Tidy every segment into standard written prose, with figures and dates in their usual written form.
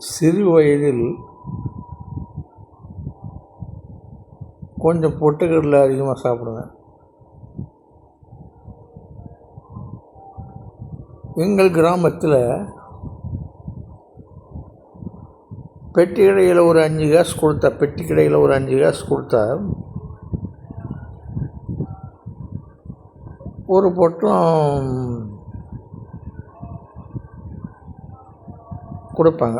சிறு வயதில் கொஞ்சம் பொட்டுக்கடலை அதிகமாக சாப்பிடுவேன். எங்கள் கிராமத்தில் பெட்டி கடையில் ஒரு 5 காசு கொடுத்தா ஒரு பொட்டம் கொடுப்பாங்க,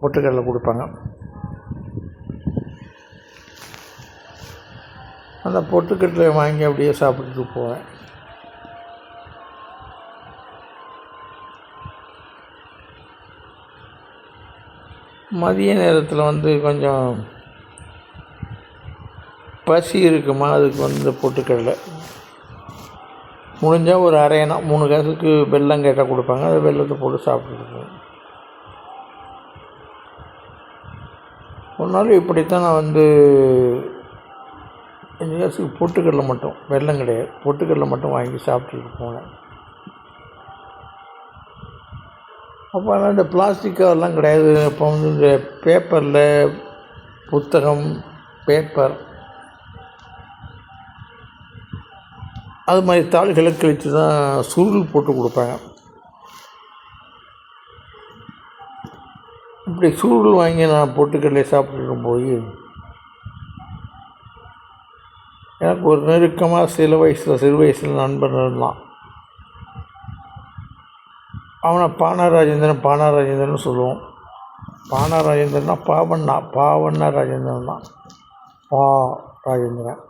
பொட்டுக்கடலை கொடுப்பாங்க. அந்த பொட்டுக்கடலை வாங்கி அப்படியே சாப்பிட்டுட்டு போவேன். மதிய நேரத்தில் கொஞ்சம் பசி இருக்குமா, அதுக்கு பொட்டுக்கடலை முடிஞ்சால் ஒரு அரையணா 3 காசுக்கு வெல்லம் கேட்டால் கொடுப்பாங்க. அதை வெல்லத்தை போட்டு சாப்பிட்டுருக்கேன். ஒரு நாள் இப்படித்தான் நான் 5 காசுக்கு பொட்டுக்கடலை மட்டும், வெல்லம் கிடையாது, பொட்டுக்கடலை மட்டும் வாங்கி சாப்பிட்டுட்டு போனேன். அப்போ இந்த பிளாஸ்டிக் கவர்லாம் கிடையாது. அப்போ இந்த பேப்பரில் புத்தகம், பேப்பர் அது மாதிரி தாள்களை கிழித்து தான் சுருள் போட்டு கொடுப்பாங்க. இப்படி சுருள் வாங்கி நான் பொட்டுக்கடலை சாப்பிட்டுட்டு போய் எனக்கு ஒரு நெருக்கமாக சிறு வயசில் நண்பன் இருந்தான். அவனை பானாராஜேந்திரன் சொல்லுவோம். பானாராஜேந்திரன்னா பாவண்ணா ராஜேந்திரன் தான், ராஜேந்திரன்.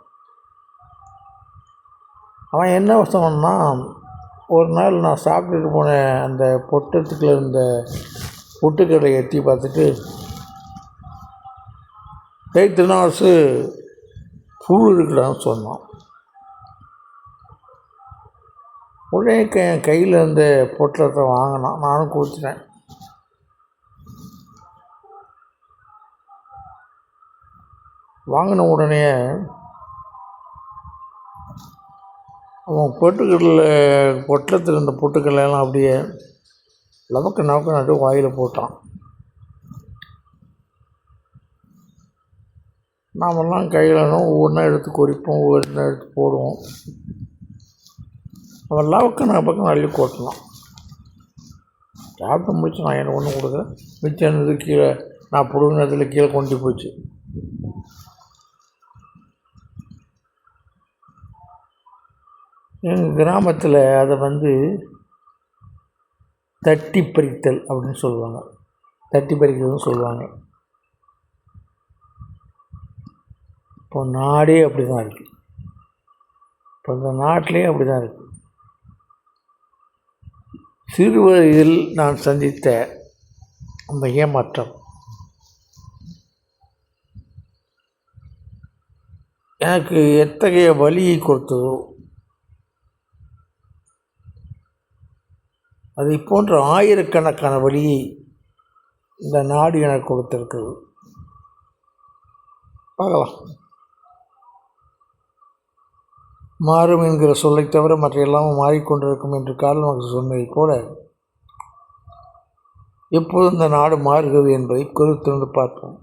அவன் என்ன சொன்னான்னா, ஒரு நாள் நான் சாப்பிட்டுட்டு போனேன் அந்த பொட்டத்துக்குள்ள இருந்த பொட்டுக்கடலை எட்டி பார்த்துட்டு, திருநாசு புழு இருக்குடான்னு சொன்னான். உடனே என் கையில் இருந்த பொட்டலத்தை வாங்கினான். நானும் கொடுத்துட்டேன். வாங்கின உடனே அவன் பொட்டலத்தில் இருந்த பொட்டுக்கடலையெல்லாம் அப்படியே நமக்கு நட்டு வாயில் போட்டான். நாமெல்லாம் கையில் ஒவ்வொன்றா எடுத்து கொறிப்போம், ஒவ்வொன்றா எடுத்து போடுவோம். அவன் பக்கம் அள்ளி கொட்டலாம். சாப்பிட்டு முடிச்சு நான் எனக்கு ஒன்றும் கொடுக்குறேன். மிச்சம் கீழே நான் பிடுங்கினதில் கீழே கொண்டு போச்சு. எங்கள் கிராமத்தில் அதை தட்டி பறித்தல் அப்படின்னு சொல்லுவாங்க. தட்டி பறிக்கிறதுன்னு சொல்லுவாங்க. இப்போ நாடே அப்படி தான் இருக்குது. இப்போ இந்த நாட்டிலே அப்படி தான் இருக்குது. சிறு வயதில் நான் சந்தித்த அந்த ஏமாற்றம் எனக்கு எத்தகைய வலியை கொடுத்ததோ, அதை போன்ற ஆயிரக்கணக்கான வலியை இந்த நாடு எனக்கு கொடுத்திருக்கிறது. பார்க்கலாம். மாறும் என்கிற சொல்லை தவிர மற்ற எல்லாமும் மாறிக்கொண்டிருக்கும் என்று கார்ல் மார்க்ஸ் சொன்னதை போல எப்போது இந்த நாடு மாறுகிறது என்பதை குறித்திருந்து பார்ப்போம்.